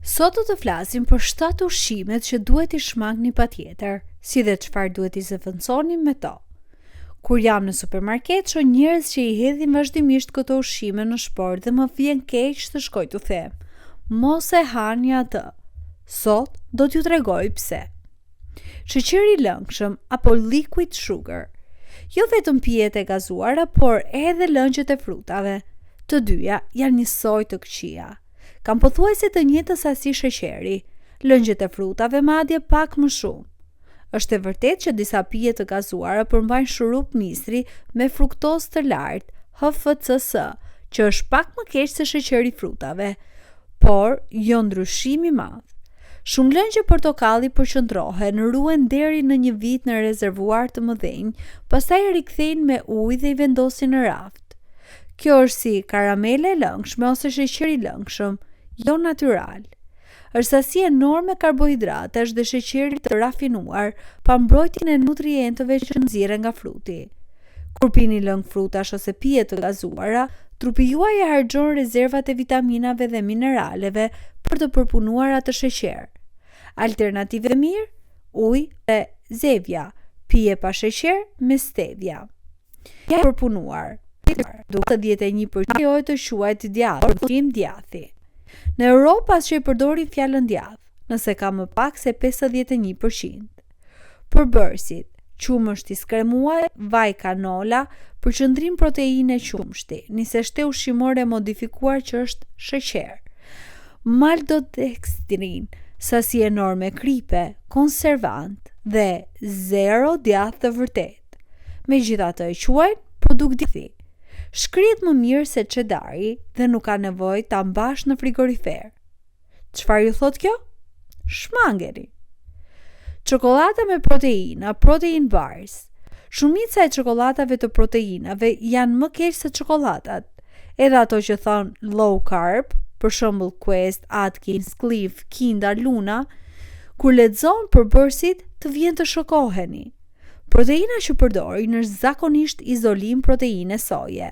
Sot do të flasim për 7 ushqimet që duhet I shmangni patjetër, si dhe çfarë duhet I zëvendësoni me to. Kur jam në supermarket, shoh njerëz që I hedhin vazhdimisht këto ushqime në shport dhe më vjen keq të shkoj t'u them, mos e hani atë. Sot do t'ju tregoj pse. Sheqeri I lëngshëm apo liquid sugar. Jo vetëm pijet e gazuara, por edhe lëngjet e frutave. Të dyja janë njësoj të këqija. Kam pothuajse të njëjtën sasi sheqeri, lëngjet e frutave madje pak më shumë. Është e vërtetë që disa pije të gazuara përmbajnë shurup misri me fruktozë të lartë, HFCS, që është pak më keq se sheqeri I frutave, por jo ndryshim I madh. Shumë lëngje portokalli përqendrohen, ruhen deri në një vit në rezervuar të mëdhenj, pastaj rikthehen me ujë dhe I vendosin në raft. Kjo është si karamele e lëngshme ose sheqer I lëngshëm, jo natyral. Është sasi enorme karbohidratesh dhe sheqeri të rafinuar, pa mbrojtjen e nutrientëve që nxirren nga fruti. Kur pini lëng frutash ose pije të gazuara, trupi juaj e harxhon rezervat e vitaminave dhe mineraleve për të përpunuar atë sheqer. Alternative mirë, ujë dhe zevja, pije pa sheqer me stevia. Ja përpunuar. Duke 71% ojë të quajt djathi. Në Europë asgjë përdorin fjalën djath, nëse ka më pak se 51%. Përbërësit, qumësht I skremuar, vaj kanola, përqendrim proteine qumshti, niseshte ushqimore modifikuar që është sheqer, maltodekstrin, sasi enorme kripe, konservant dhe zero djath të vërtet. Megjithatë e quajnë produkt djathi. Shkrihet më mirë se çedari dhe nuk ka nevojë ta mbash në frigorifer. Çfarë ju thot kjo? Shmangeni. Çokolata me proteina, protein bars. Shumica e çokoladave të proteinave janë më keq se çokoladat. Edhe ato që thon low carb, për shembull Quest, Atkins, Clif, Kinder, Luna, kur lexon përbërësit të vjen të shokoheni. Proteina që përdorin është zakonisht izolim proteine soje.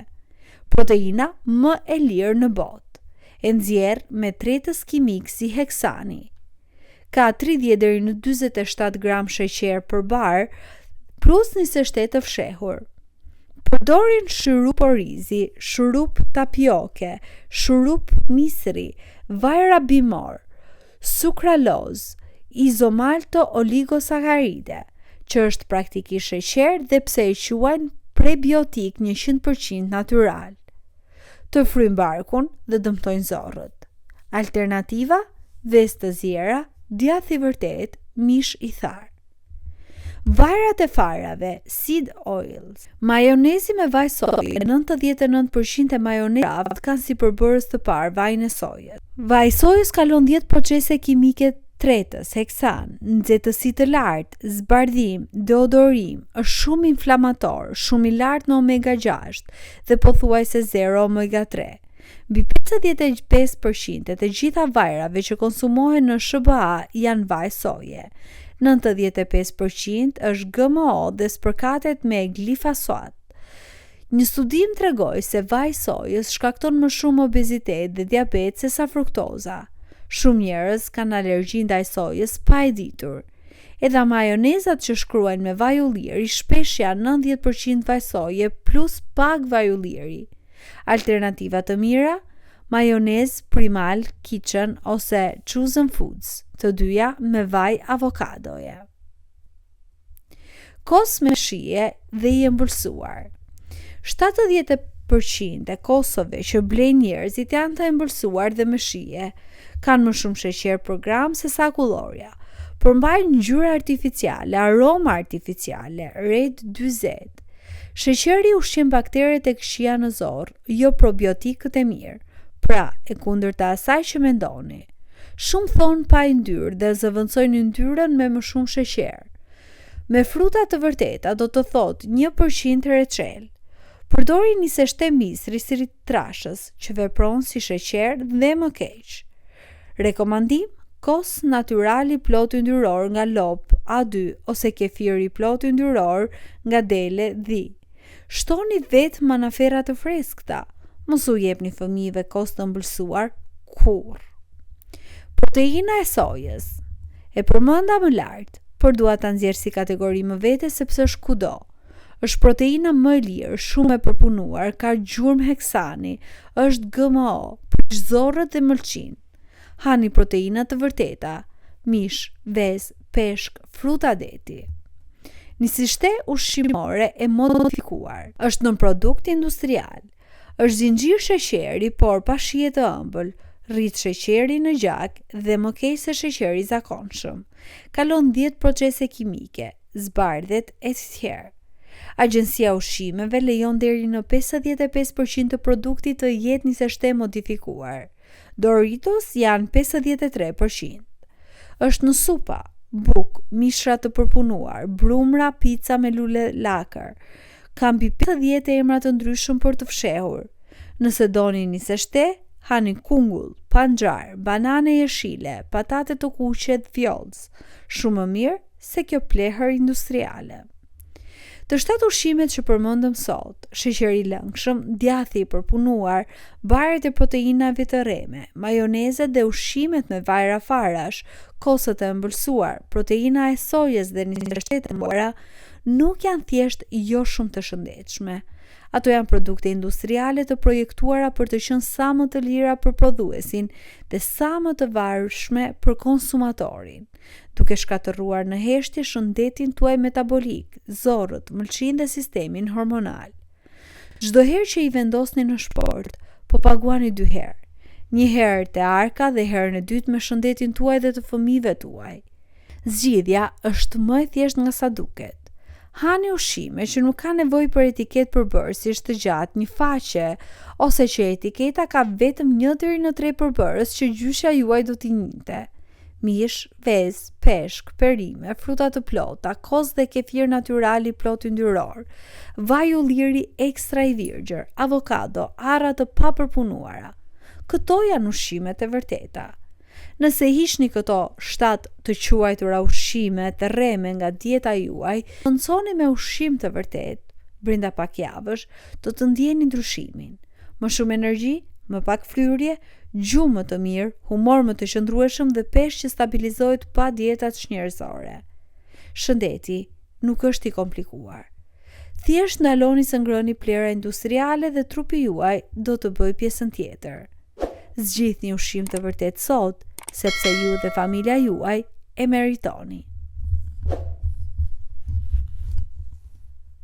Proteina më e lirë në botë. E nxjerr me tretës kimik si heksani. Ka 30 deri në 47 gram sheqer për bar, plus 27 të fshehur. Përdorin shurup orizi, shurup tapioke, shurup misri, vajra bimor, sukraloz, izomalto oligosakaride, që është praktikisht sheqer dhe pse I quajnë prebiotik 100% natyral. Të fryjnë barkun dhe dëmtojnë zorrët. Alternativa, vezë të zjera, djath I vërtet, mish I tharë. Vajrat e farave, seed oils. Majonezi me vaj soje, 99% e majonezave kanë si përbërës të parë vajin e sojës. Vaj sojës kalon 10 procese kimike tretës, heksan, nxehtësi të lartë, zbardhim, deodorim, është shumë inflamator, shumë I lartë në omega 6 dhe pothuajse 0 omega 3. Mbi 55% e të gjitha vajrave që konsumohen në SBA janë vaj soje. 95% është GMO dhe spërkatet me glifosat. Një studim tregoi se vaj sojës shkakton më shumë obezitet dhe diabet se sa fruktoza. Shumë njerëz kanë alergji ndaj sojës pa e ditur. Edhe majonezat që shkruajnë me vaj ulliri shpesh janë 90% vaj soje plus pak vaj ulliri. Alternativa të mira, majonez Primal Kitchen ose Chosen Foods, të dyja me vaj avokadoje. Kos me shije dhe I ëmbëlsuar. 70% e kosove që blejnë njerëzit janë të ëmbëlsuar dhe me shije, kanë më shumë sheqer për gram se sa kulloria. Përmbajnë ngjyrë artificiale, aroma artificiale, red 40. Sheqeri ushqen bakteret e këqija në zorr, jo probiotikët e mirë. Pra, e kundërta asaj që mendoni. Shumë thonë pa yndyrë dhe zëvendësojnë yndyrën me më shumë sheqer. Me fruta të vërteta do të thotë 1% reçel. Përdori 27 misri si trashës që vepron si sheqer dhe më keq. Rekomandim, kos natyrali plot yndyror nga lop A2 ose kefiri plot yndyror nga dele dhi. Shtoni vetëm manafera të freskëta. Mos u jepni fëmijëve kos të ëmbëlsuar kurrë. Proteina e sojës. E përmenda më lartë, por dua ta nxjerr si kategori më vete sepse është kudo. Është proteina më e lirë, shumë e përpunuar, ka gjurmë heksani, është GMO, zorrët dhe mëlçin. Hani proteina të vërteta, mish, vezë, peshk, fruta deti. Nisishte ushqimore e modifikuar. Është nën produkt industrial. Është zinxhir sheqeri, por pa shije të ëmbël. Rrit sheqeri në gjak dhe më keq se sheqeri i zakonshëm. Kalon 10 procese kimike, zbardhet e tjerë. Agjencia Ushqimeve lejon deri në 55% të produktit të jetë niseshte modifikuar. Doritos janë 53%. Është në supa, buk, mishra të përpunuar, brumra, pica me lule lakër. Ka mbi 50 emra të ndryshëm për të fshehur. Nëse doni niseshte, hani kungull, panxar, banane jeshile, patate të kuqe dhe fjollës. Shumë më mirë se kjo plehër industriale. Të 7 ushqimet që përmendëm sot, sheqeri i lëngshëm, djathi i përpunuar, barët e proteinave të rreme, majonezet dhe ushqimet me vajra farash, kosët e ëmbëlsuar, proteina e sojës dhe niseshtet e mora, nuk janë thjesht jo shumë të shëndetshme. Ato janë produkte industriale të projektuara për të qenë sa më të lira për prodhuesin dhe sa më të varshme për konsumatorin, duke shkatërruar në heshtje shëndetin tuaj metabolik, zorrët, mëlçin dhe sistemin hormonal. Çdo herë që i vendosni në sport, po paguani 2 herë. Një herë te arka dhe herën e dytë me shëndetin tuaj dhe të fëmijëve tuaj. Zgjidhja është më e thjeshtë nga sa duket. Hani ushqime që nuk ka nevojë për etiketë përbërësish të gjatë, një faqe, ose që etiketa ka vetëm 1 deri në 3 përbërës që gjyshja juaj do t'i njinte. Mish, vezë, peshk, perime, fruta të plota, kos dhe kefir natyral i plot yndyror, vaj ulliri ekstra i virgjër, avokado, arra të papërpunuara. Këto janë ushqimet e vërteta. Nëse hiqni këto 7 të quajtura ushqime të rreme nga dieta juaj, mësoni me ushqim të vërtet, brenda pak javësh, do të ndjeni ndryshimin. Më shumë energji, më pak fryrje, gjumë më të mirë, humor më të qëndrueshëm dhe peshë që stabilizohet pa dietat njerëzore. Shëndeti nuk është i komplikuar. Thjesht ndaloni së ngrëni plera industriale dhe trupi juaj do të bëjë pjesën tjetër. Zgjidhni ushqim të vërtet sot, sepse ju dhe familja juaj e meritoni.